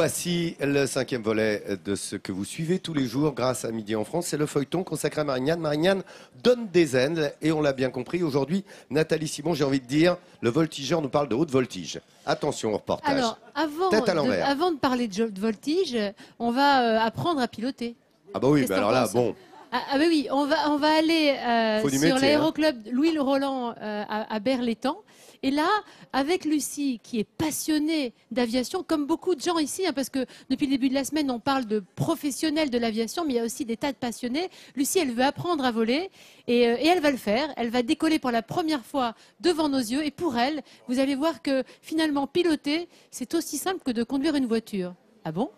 Voici le 5e volet de ce que vous suivez tous les jours grâce à Midi en France. C'est le feuilleton consacré à Marignane. Marignane donne des ailes et on l'a bien compris. Aujourd'hui, Nathalie Simon, j'ai envie de dire, le voltigeur nous parle de haute voltige. Attention au reportage. Alors, Tête à l'envers. avant de parler de voltige, on va apprendre à piloter. Ah bah oui, Qu'est-ce mais que alors t'en là, penses? bon. Ah bah oui, on va aller Faut du sur métier, l'aéroclub Louis Le Roland à Berlétan. Et là, avec Lucie, qui est passionnée d'aviation, comme beaucoup de gens ici, hein, parce que depuis le début de la semaine, on parle de professionnels de l'aviation, mais il y a aussi des tas de passionnés. Lucie, elle veut apprendre à voler et elle va le faire. Elle va décoller pour la première fois devant nos yeux. Et pour elle, vous allez voir que finalement, piloter, c'est aussi simple que de conduire une voiture. Ah bon?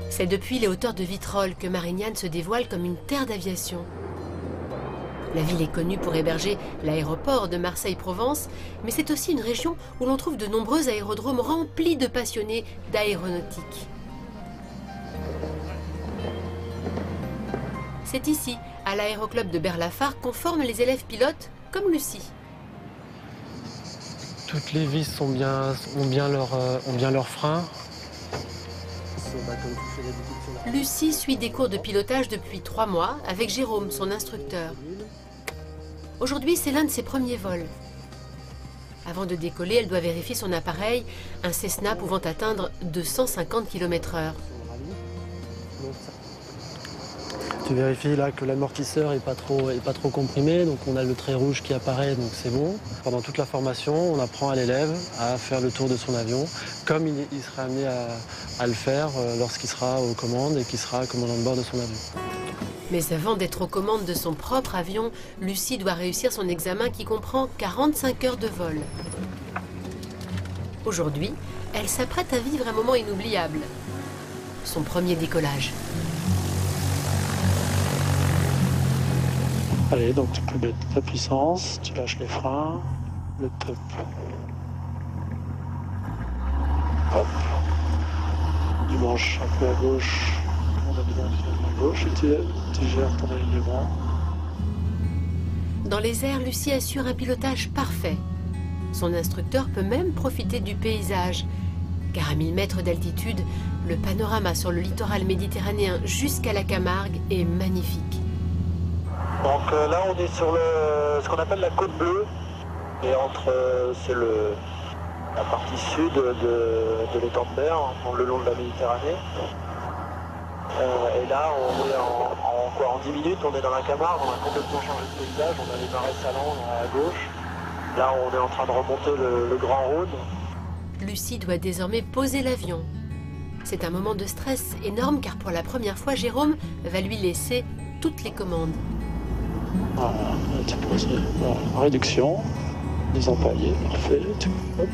C'est depuis les hauteurs de Vitrolles que Marignane se dévoile comme une terre d'aviation. La ville est connue pour héberger l'aéroport de Marseille-Provence, mais c'est aussi une région où l'on trouve de nombreux aérodromes remplis de passionnés d'aéronautique. C'est ici, à l'aéroclub de Berlafar, qu'on forme les élèves pilotes comme Lucie. Toutes les vis ont bien leur frein. Lucie suit des cours de pilotage depuis 3 mois avec Jérôme, son instructeur. Aujourd'hui, c'est l'un de ses premiers vols. Avant de décoller, elle doit vérifier son appareil, un Cessna pouvant atteindre 250 km/h. Tu vérifies là que l'amortisseur n'est pas trop comprimé, donc on a le trait rouge qui apparaît, donc c'est bon. Pendant toute la formation, on apprend à l'élève à faire le tour de son avion, comme il sera amené à le faire lorsqu'il sera aux commandes et qu'il sera commandant de bord de son avion. Mais avant d'être aux commandes de son propre avion, Lucie doit réussir son examen qui comprend 45 heures de vol. Aujourd'hui, elle s'apprête à vivre un moment inoubliable. Son premier décollage. Allez, donc tu peux mettre ta puissance, tu lâches les freins, le top. Hop. Tu manches un peu à gauche, on a besoin de gauche et tu gères ton alignement. Dans les airs, Lucie assure un pilotage parfait. Son instructeur peut même profiter du paysage, car à 1000 mètres d'altitude, le panorama sur le littoral méditerranéen jusqu'à la Camargue est magnifique. Donc là on est sur ce qu'on appelle la côte bleue, et c'est la partie sud de l'étang de Berre, le long de la Méditerranée. Et là on est en 10 minutes, on est dans la Camargue, on a complètement changé de paysage, on a les marais salants à gauche. Là on est en train de remonter le Grand Rhône. Lucie doit désormais poser l'avion. C'est un moment de stress énorme car pour la première fois, Jérôme va lui laisser toutes les commandes. Voilà, tu poses réduction, des empaliers, parfait,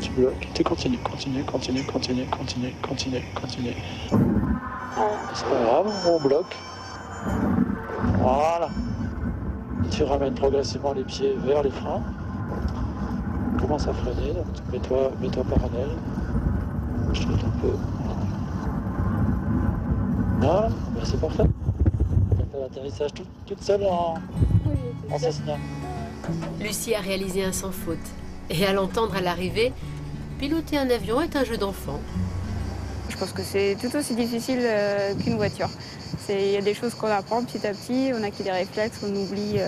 tu bloques, tu continues. C'est pas grave, on bloque. Voilà. Et tu ramènes progressivement les pieds vers les freins. Commence à freiner, donc mets-toi parallèle. Je te mets un peu. Voilà, ben c'est parfait. Tu as fait l'atterrissage toute seule en Cessna. Lucie a réalisé un sans faute. Et à l'entendre à l'arrivée, piloter un avion est un jeu d'enfant. Je pense que c'est tout aussi difficile qu'une voiture. Il y a des choses qu'on apprend petit à petit, on acquit des réflexes, on oublie.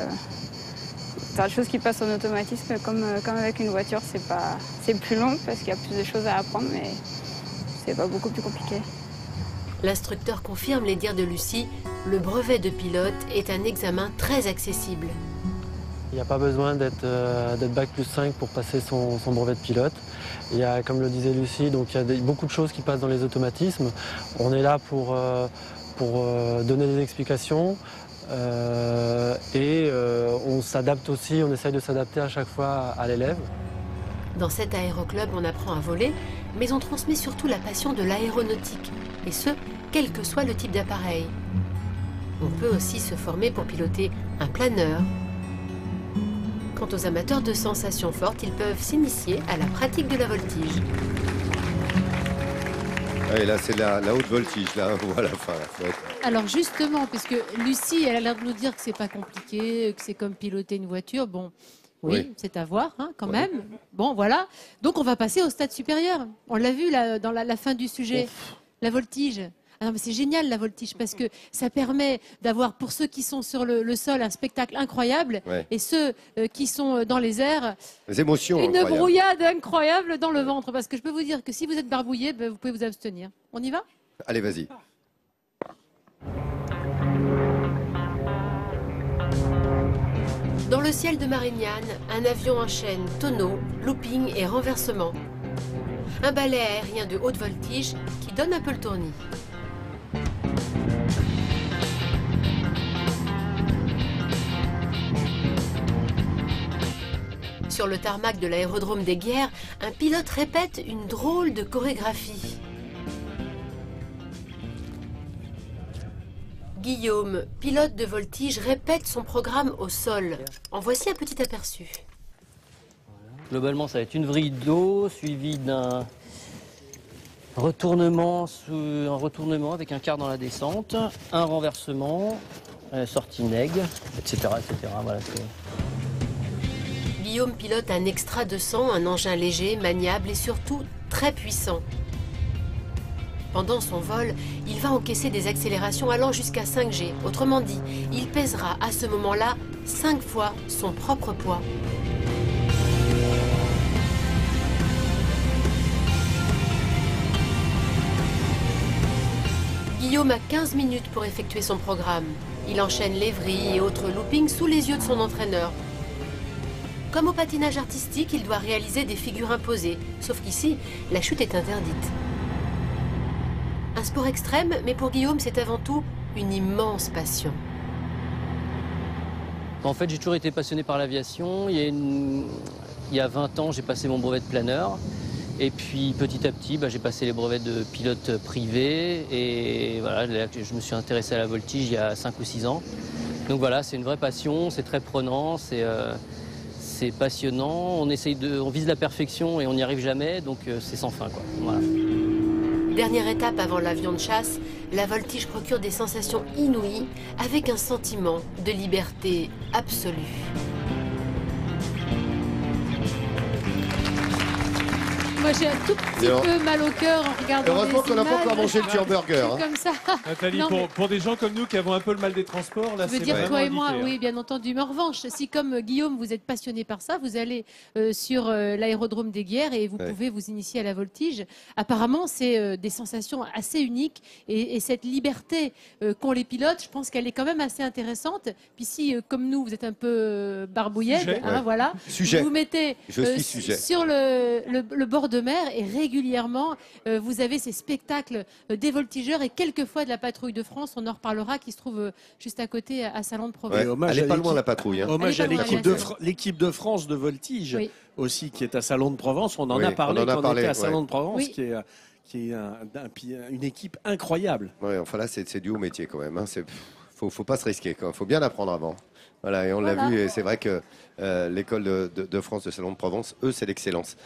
C'est des choses qui passent en automatisme, comme avec une voiture, c'est plus long parce qu'il y a plus de choses à apprendre, mais c'est pas beaucoup plus compliqué. L'instructeur confirme les dires de Lucie, le brevet de pilote est un examen très accessible. Il n'y a pas besoin d'être Bac+5 pour passer son brevet de pilote. Il y a, comme le disait Lucie, donc il y a beaucoup de choses qui passent dans les automatismes. On est là pour donner des explications et on s'adapte aussi, on essaye de s'adapter à chaque fois à l'élève. Dans cet aéroclub, on apprend à voler, mais on transmet surtout la passion de l'aéronautique, et ce, quel que soit le type d'appareil. On peut aussi se former pour piloter un planeur. Quant aux amateurs de sensations fortes, ils peuvent s'initier à la pratique de la voltige. Et là, c'est la haute voltige, là, voilà. Alors justement, puisque Lucie, elle a l'air de nous dire que c'est pas compliqué, que c'est comme piloter une voiture, bon, Oui, c'est à voir, hein, quand même. Bon, voilà. Donc, on va passer au stade supérieur. On l'a vu là, dans la fin du sujet. La voltige. Ah non, mais c'est génial, la voltige, parce que ça permet d'avoir, pour ceux qui sont sur le sol, un spectacle incroyable. Et ceux qui sont dans les airs, les émotions une incroyables. brouillade incroyable dans le ventre. Parce que je peux vous dire que si vous êtes barbouillé, ben, vous pouvez vous abstenir. On y va? Allez, vas-y. Dans le ciel de Marignane, un avion enchaîne tonneau, looping et renversement. Un balai aérien de haute voltige qui donne un peu le tournis. Sur le tarmac de l'aérodrome des Guiers, un pilote répète une drôle de chorégraphie. Guillaume, pilote de voltige, répète son programme au sol. En voici un petit aperçu. Globalement, ça va être une vrille d'eau suivie d'un retournement, avec un quart dans la descente, un renversement, sortie nègre, etc. etc. Voilà, Guillaume pilote un Extra 200, un engin léger, maniable et surtout très puissant. Pendant son vol, il va encaisser des accélérations allant jusqu'à 5G. Autrement dit, il pèsera à ce moment-là 5 fois son propre poids. Guillaume a 15 minutes pour effectuer son programme. Il enchaîne les vrilles et autres loopings sous les yeux de son entraîneur. Comme au patinage artistique, il doit réaliser des figures imposées. Sauf qu'ici, la chute est interdite. Un sport extrême, mais pour Guillaume, c'est avant tout une immense passion. En fait, j'ai toujours été passionné par l'aviation. Il y a 20 ans, j'ai passé mon brevet de planeur. Et puis, petit à petit, j'ai passé les brevets de pilote privé. Et voilà, je me suis intéressé à la voltige il y a 5 ou 6 ans. Donc voilà, c'est une vraie passion, c'est très prenant, c'est passionnant. On vise la perfection et on n'y arrive jamais, donc c'est sans fin, quoi. Voilà. Dernière étape avant l'avion de chasse, la voltige procure des sensations inouïes avec un sentiment de liberté absolue. Moi j'ai un tout petit peu mal au cœur en regardant heureusement qu'on n'a pas images. encore mangé le hamburger. Comme ça. Nathalie, pour des gens comme nous qui avons un peu le mal des transports, là, Je veux c'est dire, vraiment toi et moi, indiqué, hein. oui, bien entendu. Mais en revanche, si comme Guillaume, vous êtes passionné par ça, vous allez sur l'aérodrome des Guiers et vous pouvez vous initier à la voltige. Apparemment, c'est des sensations assez uniques et cette liberté qu'ont les pilotes, je pense qu'elle est quand même assez intéressante. Puis si, comme nous, vous êtes un peu barbouillette, voilà, vous vous mettez sur le bord de mer et régulièrement, vous avez ces spectacles des voltigeurs et quelquefois de la patrouille de France, on en reparlera, qui se trouve juste à côté à Salon-de-Provence. Elle n'est pas loin la patrouille. Hommage à l'équipe de France de voltige aussi qui est à Salon-de-Provence. On en a parlé quand on était à Salon-de-Provence, qui est une équipe incroyable. Ouais, enfin là, c'est du haut métier quand même. Faut pas se risquer. Il faut bien apprendre avant. Voilà, et on l'a vu, et c'est vrai que l'école de France de Salon-de-Provence, eux, c'est l'excellence.